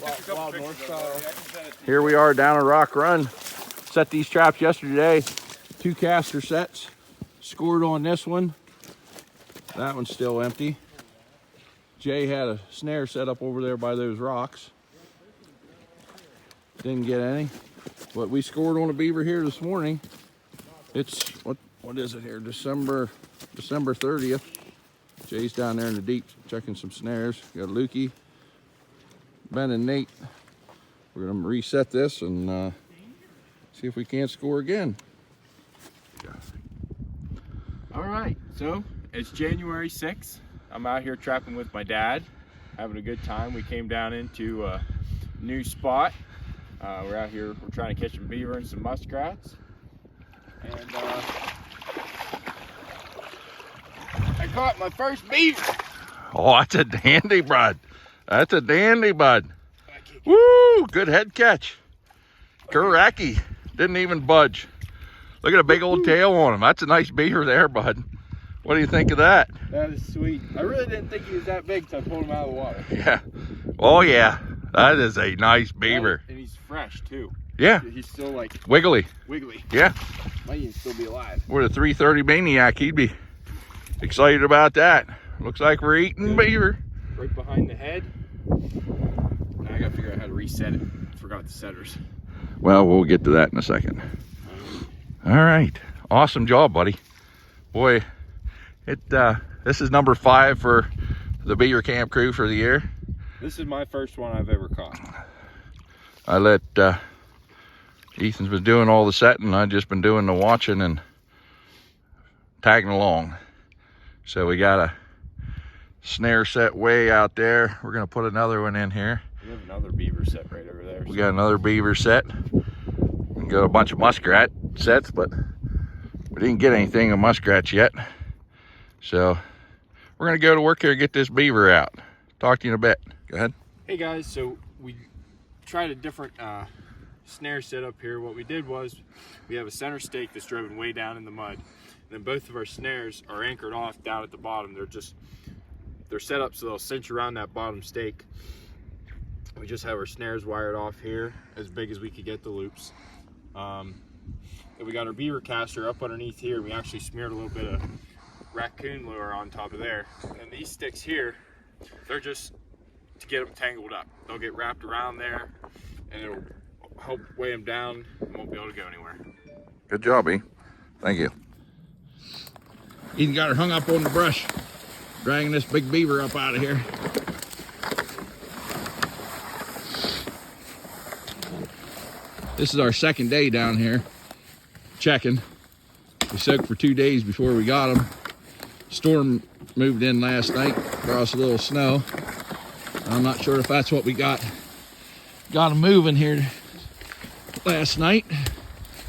Wild North style. Here we are down a rock run. Set these traps yesterday. 2 caster sets. Scored on this one. That one's still empty. Jay had a snare set up over there by those rocks. Didn't get any. But we scored on a beaver here this morning. It's, what is it here? December 30th. Jay's down there in the deep checking some snares. Got Lukey, Ben and Nate. We're gonna reset this and see if we can't score again. All right, so it's January 6th. I'm out here trapping with my dad, having a good time. We came down into a new spot. We're out here, we're trying to catch some beaver and some muskrats. And I caught my first beaver. Oh, that's a dandy, bud. That's a dandy, bud. Woo, good head catch. Kuraki, didn't even budge. Look at a big old tail on him. That's a nice beaver there, bud. What do you think of that? That is sweet. I really didn't think he was that big until I pulled him out of the water. Yeah. Oh, yeah. That is a nice beaver. And he's fresh, too. Yeah. He's still, like, wiggly. Yeah. Might even still be alive. With a 330 maniac, he'd be excited about that. Looks like we're eating beaver. Right behind the head. Now I gotta figure out how to reset it. Forgot the setters. Well, we'll get to that in a second. All right. Awesome job, buddy. Boy, this is number 5 for the Beaver Camp crew for the year. This is my first one I've ever caught. I let Ethan's been doing all the setting. I've just been doing the watching and tagging along. So we got a snare set way out there. We're gonna put another one in here. We have another beaver set right over there. We got another beaver set. We got a bunch of muskrat sets, but we didn't get anything of muskrats yet. So we're gonna go to work here and get this beaver out. Talk to you in a bit. Go ahead. Hey guys, so we tried a different snare setup here. What we did was we have a center stake that's driven way down in the mud. And then both of our snares are anchored off down at the bottom. They're set up so they'll cinch around that bottom stake. We just have our snares wired off here as big as we could get the loops. And we got our beaver caster up underneath here. We actually smeared a little bit of raccoon lure on top of there. And these sticks here, they're just to get them tangled up. They'll get wrapped around there and it'll help weigh them down and won't be able to go anywhere. Good job, E. Thank you. Ethan got her hung up on the brush, dragging this big beaver up out of here. This is our second day down here checking. We soaked for 2 days before we got them. Storm moved in last night, brought us a little snow. I'm not sure if that's what we got them moving here last night.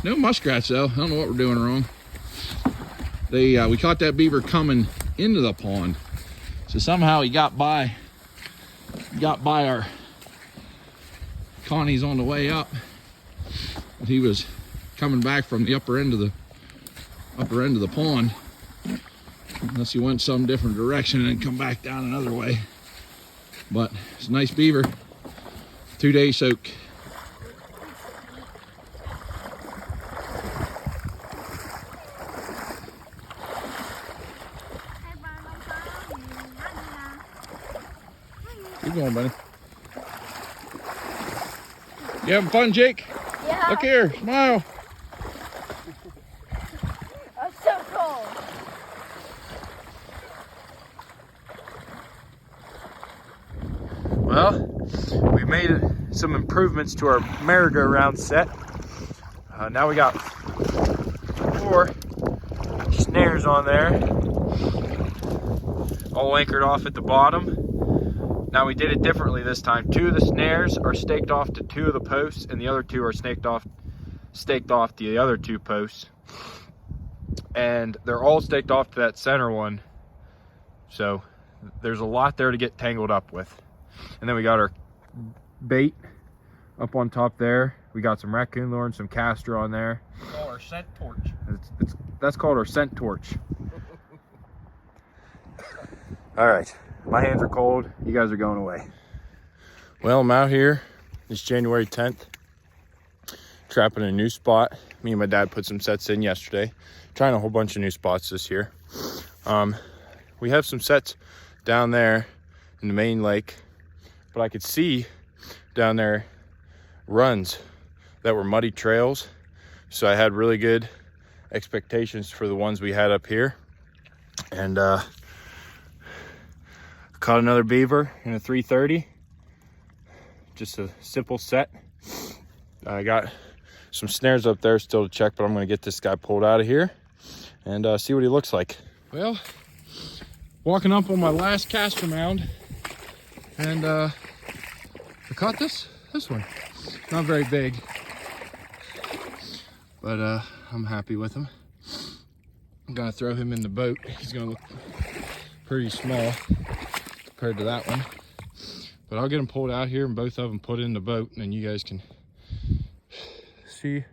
No muskrats though. I don't know what we're doing wrong. We caught that beaver coming into the pond, so somehow he got by our Connie's on the way up. He was coming back from the upper end of the pond, unless he went some different direction and come back down another way. But it's a nice beaver. 2-day soak. Keep going, buddy. You having fun, Jake? Yeah. Look here, smile. I'm so cold. Well, we made some improvements to our merry-go-round set. Now we got 4 snares on there, all anchored off at the bottom. Now we did it differently this time. 2 of the snares are staked off to 2 of the posts, and the other 2 are staked off to the other 2 posts. And they're all staked off to that center one. So there's a lot there to get tangled up with. And then we got our bait up on top there. We got some raccoon lure and some castor on there. We call our scent torch. That's called our scent torch. All right, my hands are cold. You guys are going away. Well, I'm out here. It's January 10th. Trapping a new spot. Me and my dad put some sets in yesterday. Trying a whole bunch of new spots this year. We have some sets down there in the main lake, but I could see down there runs that were muddy trails. So I had really good expectations for the ones we had up here. And caught another beaver in a 330. Just a simple set. I got some snares up there still to check, but I'm gonna get this guy pulled out of here and see what he looks like. Well, walking up on my last caster mound, and I caught this one. Not very big, but I'm happy with him. I'm gonna throw him in the boat. He's gonna look pretty small compared to that one. But I'll get them pulled out here and both of them put in the boat, and then you guys can see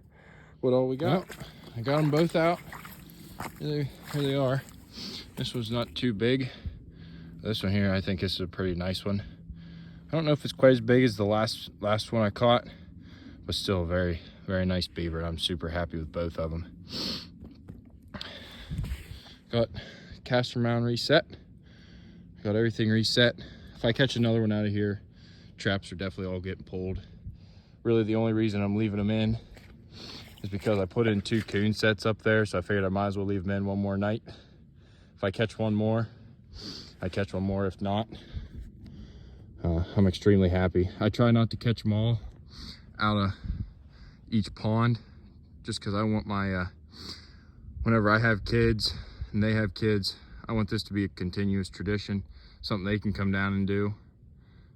what all we got. Well, I got them both out. Here they are. This one's not too big. This one here, I think this is a pretty nice one. I don't know if it's quite as big as the last one I caught, but still a very, very nice beaver. I'm super happy with both of them. Got caster mound reset. Got everything reset. If I catch another one out of here, traps are definitely all getting pulled. Really the only reason I'm leaving them in is because I put in 2 coon sets up there, so I figured I might as well leave them in one more night. If I catch one more, I catch one more. If not, I'm extremely happy. I try not to catch them all out of each pond, just because I want my, whenever I have kids and they have kids, I want this to be a continuous tradition. Something they can come down and do.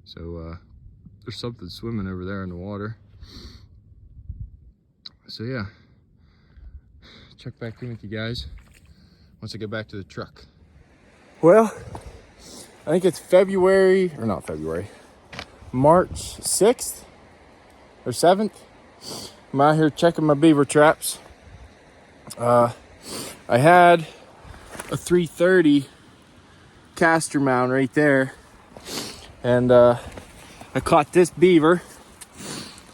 So there's something swimming over there in the water. So yeah, check back in with you guys once I get back to the truck. Well, I think it's March 6th or 7th. I'm out here checking my beaver traps. I had a 330 caster mound right there, and I caught this beaver.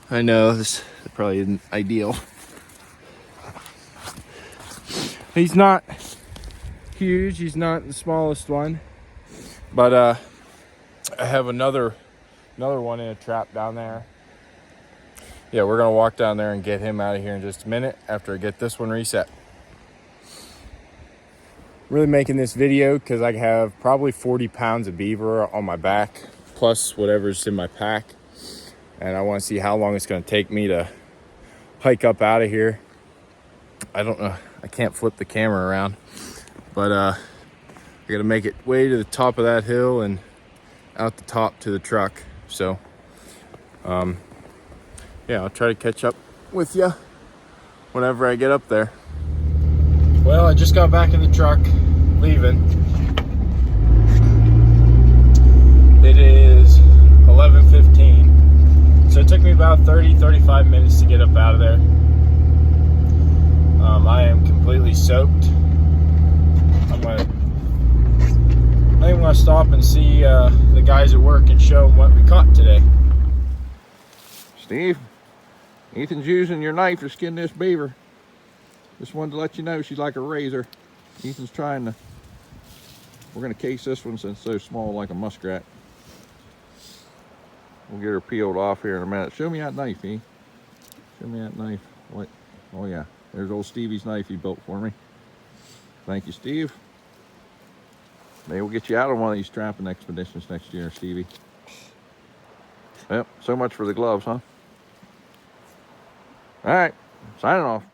I know this probably isn't ideal. He's not huge, he's not the smallest one, but I have another one in a trap down there. Yeah, we're gonna walk down there and get him out of here in just a minute after I get this one reset. Really making this video because I have probably 40 pounds of beaver on my back, plus whatever's in my pack. And I want to see how long it's going to take me to hike up out of here. I don't know. I can't flip the camera around. But I got to make it way to the top of that hill and out the top to the truck. So, yeah, I'll try to catch up with you whenever I get up there. Well, I just got back in the truck, leaving. It is 11:15, so it took me about 35 minutes to get up out of there. I am completely soaked. I think I'm gonna stop and see the guys at work and show them what we caught today. Steve, Ethan's using your knife to skin this beaver. Just wanted to let you know she's like a razor. Ethan's trying to, we're gonna case this one since it's so small, like a muskrat. We'll get her peeled off here in a minute. Show me that knife, E. Show me that knife. What? Oh yeah, there's old Stevie's knife he built for me. Thank you, Steve. Maybe we'll get you out on one of these trapping expeditions next year, Stevie. Yep, so much for the gloves, huh? All right, signing off.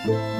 Bye.